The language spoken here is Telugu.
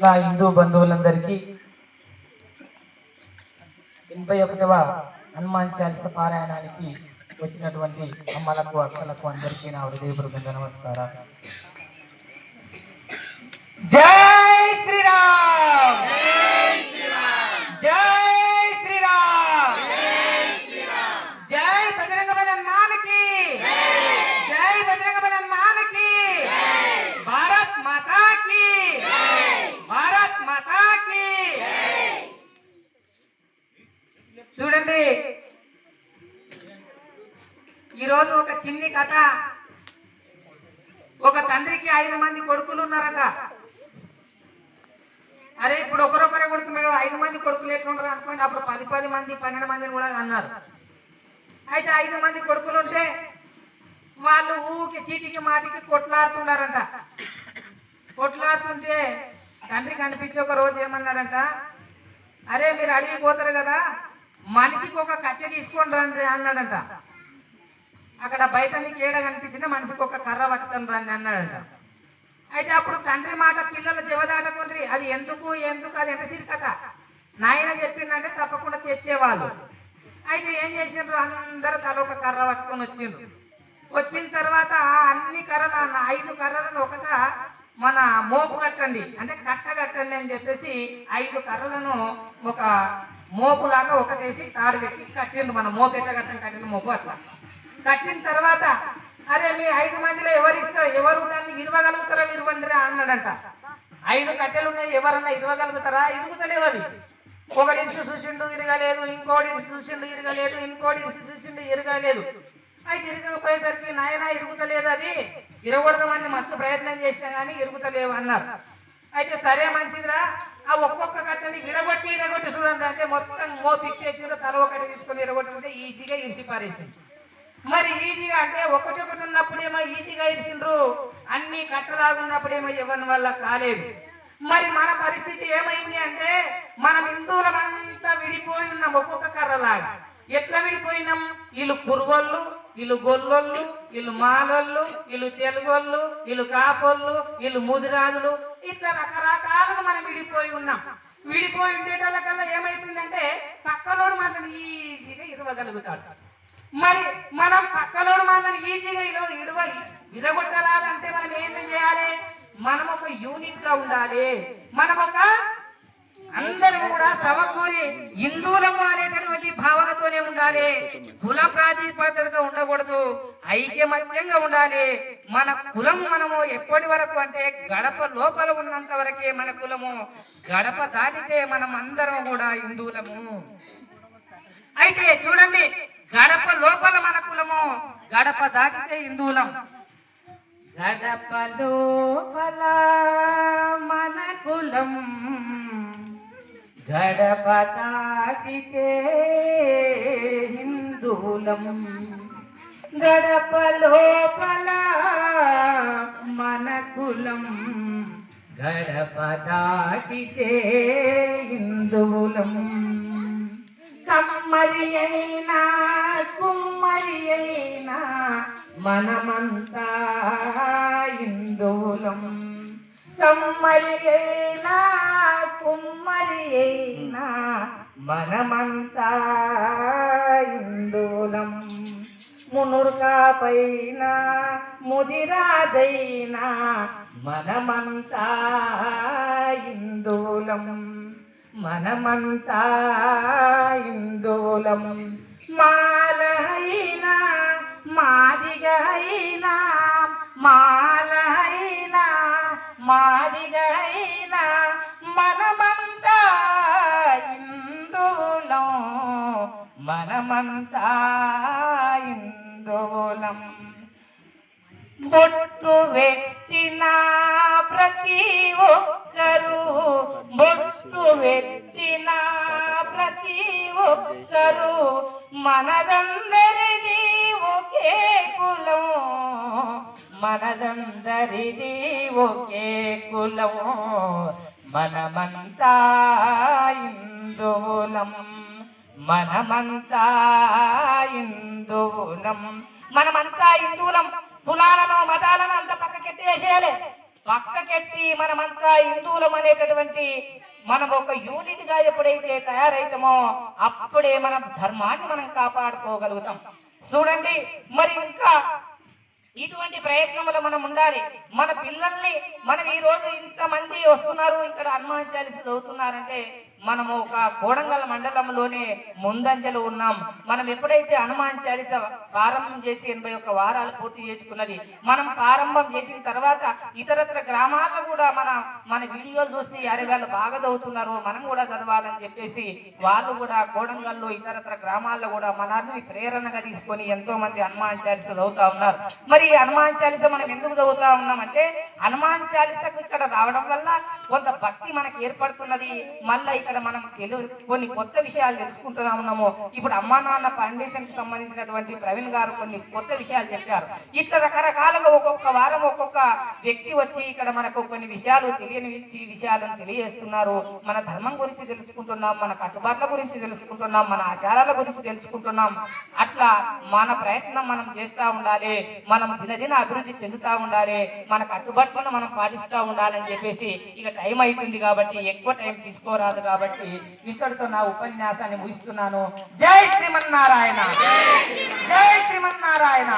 నా హిందూ బంధువులందరికీ 81వ హనుమాన్ చాలీస పారాయణానికి వచ్చినటువంటి అమ్మలకు అక్కలకు అందరికీ నా హృదయపూర్వక నమస్కారాలు. జై శ్రీరామ్, జై శ్రీరామ్, జై బజరంగబలి హనుమాన్కి, జై బజరంగబలి హనుమాన్కి, భారత్ మాతాకి, భారత్ మాతాకి. చూడండి, ఈరోజు ఒక చిన్ని కథ. ఒక తండ్రికి 5 మంది కొడుకులు ఉన్నారట. అరే ఇప్పుడు ఒకరొకరే కొడుతున్నారు కదా, 5 మంది కొడుకులు ఎట్లుంటారు అనుకోండి. అప్పుడు 10 మంది 12 మందిని కూడా అన్నారు. అయితే 5 మంది కొడుకులు ఉంటే వాళ్ళు ఊకి చీటికి మాటికి కొట్లాడుతున్నారంట. కొట్లాడుతుంటే తండ్రి కనిపించి ఒక రోజు ఏమన్నాడంట, అరే మీరు అడవికి పోతారు కదా, మనిషికి ఒక కట్టె తీసుకొని రండి అన్నాడంట. అక్కడ బయట మీకు ఏడ కనిపించినా మనిషికి ఒక కర్ర పట్టుకొని రండి అన్నాడంట. అయితే అప్పుడు తండ్రి మాట పిల్లలు జవదాటకుండ్రి, అది ఎందుకు అది ఎంతసిరి కథ. నాయన చెప్పిందంటే తప్పకుండా తెచ్చేవాళ్ళు. అయితే ఏం చేసిండ్రు, అందరూ తల ఒక కర్ర పట్టుకొని వచ్చిండ్రు. వచ్చిన తర్వాత అన్ని కర్రలు 5 కర్రలను ఒకట మన మోపు కట్టండి అంటే కట్ట కట్టండి అని చెప్పేసి 5 కర్రలను ఒక మోపులాగా ఒకటేసి తాడు పెట్టి కట్టిండ్రు. మన మోపు ఎట్లా కట్టిన మోపు అట్లా కట్టిన తర్వాత, అరే మీ 5 మందిలో ఎవరు దాన్ని ఇరవగలుగుతారా ఇరవండిరా అన్నాడంట. 5 కట్టెలు ఉన్నాయి, ఎవరన్నా ఇరవగలుగుతారా? ఇరుగుతలేవు. అది ఒకటి ఇడిసి చూసిండు ఇరగలేదు, ఇంకోటి ఇడిసి చూసిండు ఇరగలేదు, ఇంకోటి ఇడిసి చూసిండు ఇరగలేదు. అయితే ఇరగకపోయేసరికి నాయన ఇరుగుతలేదు, అది ఇరగొడదామని మస్తు ప్రయత్నం చేసినా కానీ ఇరుగుతలేవు అన్నారు. అయితే సరే మంచిదిరా, ఆ ఒక్కొక్క కట్టని ఇరగొట్టి చూడండి అంటే మొత్తం మోపిచ్చేసిండ్రు. తల ఒకటి తీసుకొని ఇరగొట్టుకుంటే ఈజీగా ఇరిసి పారేసింది. మరి ఈజీగా అంటే ఒకటి ఉన్నప్పుడేమో ఈజీగా ఇరిసిండ్రు, అన్ని కట్టలాగున్నప్పుడేమో ఇవ్వని వల్ల కాలేదు. మరి మన పరిస్థితి ఏమైంది అంటే మనం హిందువులమంతా విడిపోయి ఉన్నాం ఒక్కొక్క కర్రలాగా. ఎట్లా విడిపోయినాం? వీళ్ళు కురుగోళ్ళు, వీళ్ళు గొల్లోళ్ళు, వీళ్ళు మాలోళ్ళు, వీళ్ళు తెలుగోళ్ళు, వీళ్ళు కాపోళ్ళు, వీళ్ళు ముదిరాజులు, ఇట్లా రకరకాలుగా మనం విడిపోయి ఉన్నాం. విడిపోయి ఉండేటోళ్ళకల్లా ఏమైతుందంటే పక్కలోడు మాత్రం ఈజీగా ఇరవగలుగుతాడు. మరి మనం పక్కలోడు మాత్రం ఈజీగా విరగొట్టరాదంటే మనం ఏం చేయాలి? మనం ఒక యూనిట్ గా ఉండాలి. మనం ఒక అందరూ కూడా సమకూరి హిందువులము అనేటటువంటి భావనతోనే ఉండాలి. కుల ప్రాతిపదికగా ఉండకూడదు, ఐక్యమత్యంగా ఉండాలి. మన కులము మనము ఎప్పటి వరకు అంటే గడప లోపల ఉన్నంత వరకే మన కులము, గడప దాటితే మనం అందరం కూడా హిందువులము. అయితే చూడండి, గడప లోపల మన కులము, గడప దాటితే హిందువులం. గడప లోపల మన కులం, గడప దాటితే హిందువులం. గడప లోపల మన కులం, గడప దాటితే హిందువులం. కమ్మరి అయినా కుమ్మరి అయినా మనమంతా హిందువులం. కమ్మరి అయినా కుమ్మరి అయినా మనమంతా హిందువులం. మునుర్కా పైన ముదిరాజైనా మనమంతా హిందువులం. మనమంతా హిందువులం. మాల అయినా మాదిగ అయినా, మాల అయినా మాదిగ అయినా మనమంతా హిందువులం. మనమంతా హిందువులం. బొట్టు పెట్టిన ప్రతి ఒక్కరూ, బొట్టు పెట్టిన ప్రతి ఒక్కరూ మనదందరిది ఒకే కులం, మనదందరిది ఒకే కులం. మనమంతా హిందువులం. మనమంతా హిందువులం. మనమంతా హిందువులం. కులాలను మతాలను అంత పక్కకెట్టేసేయాలి. పక్కకెట్టి మనమంతా హిందువులం అనేటటువంటి మనం ఒక యూనిట్ గా ఎప్పుడైతే తయారైతామో అప్పుడే మన ధర్మాన్ని మనం కాపాడుకోగలుగుతాం. చూడండి, మరి ఇంకా ఇటువంటి ప్రయత్నములు మనం ఉండాలి. మన పిల్లల్ని మనం ఈ రోజు ఇంతమంది వస్తున్నారు, ఇక్కడ హనుమాన్ చాలీస చదువుతున్నారంటే మనము ఒక కోడంగల్ మండలంలోనే ముందంజలో ఉన్నాం. మనం ఎప్పుడైతే హనుమాన్ చాలీస ప్రారంభం చేసి 81 వారాలు పూర్తి చేసుకున్నది, మనం ప్రారంభం చేసిన తర్వాత ఇతరత్ర గ్రామాల్లో కూడా మన వీడియోలు చూసి అరే వాళ్ళు బాగా చదువుతున్నారు, మనం కూడా చదవాలని చెప్పేసి వాళ్ళు కూడా కోడంగల్లో ఇతరత్ర గ్రామాల్లో కూడా మనల్ని ప్రేరణగా తీసుకొని ఎంతో మంది హనుమాన్ చాలీస చదువుతా ఉన్నారు. మరి హనుమాన్ చాలీస మనం ఎందుకు చదువుతా ఉన్నామంటే హనుమాన్ చాలీసకు ఇక్కడ రావడం వల్ల కొంత భక్తి మనకు ఏర్పడుతున్నది. మళ్ళీ ఇక్కడ మనం కొన్ని కొత్త విషయాలు తెలుసుకుంటున్నా ఉన్నాము. ఇప్పుడు అమ్మా నాన్న ఫౌండేషన్ కి సంబంధించినటువంటి ప్రవీణ్ గారు కొన్ని కొత్త విషయాలు చెప్పారు. ఇట్లా రకరకాలుగా ఒక్కొక్క వారం ఒక్కొక్క వ్యక్తి వచ్చి ఇక్కడ మనకు కొన్ని విషయాలు తెలియని విషయాలను తెలియజేస్తున్నారు. మన ధర్మం గురించి తెలుసుకుంటున్నాం, మన కట్టుబాట్ల గురించి తెలుసుకుంటున్నాం, మన ఆచారాల గురించి తెలుసుకుంటున్నాం. అట్లా మన ప్రయత్నం మనం చేస్తూ ఉండాలి, మనం దినదిన అభివృద్ధి చెందుతూ ఉండాలి, మన కట్టుబాట్లను మనం పాటిస్తూ ఉండాలని చెప్పేసి ఇక టైం అయిపోయింది కాబట్టి ఎక్కువ టైం తీసుకోరాదు కాబట్టి ఇక్కడితో నా ఉపన్యాసాన్ని ముగిస్తున్నాను. జై శ్రీమన్నారాయణ, జై శ్రీమన్నారాయణ.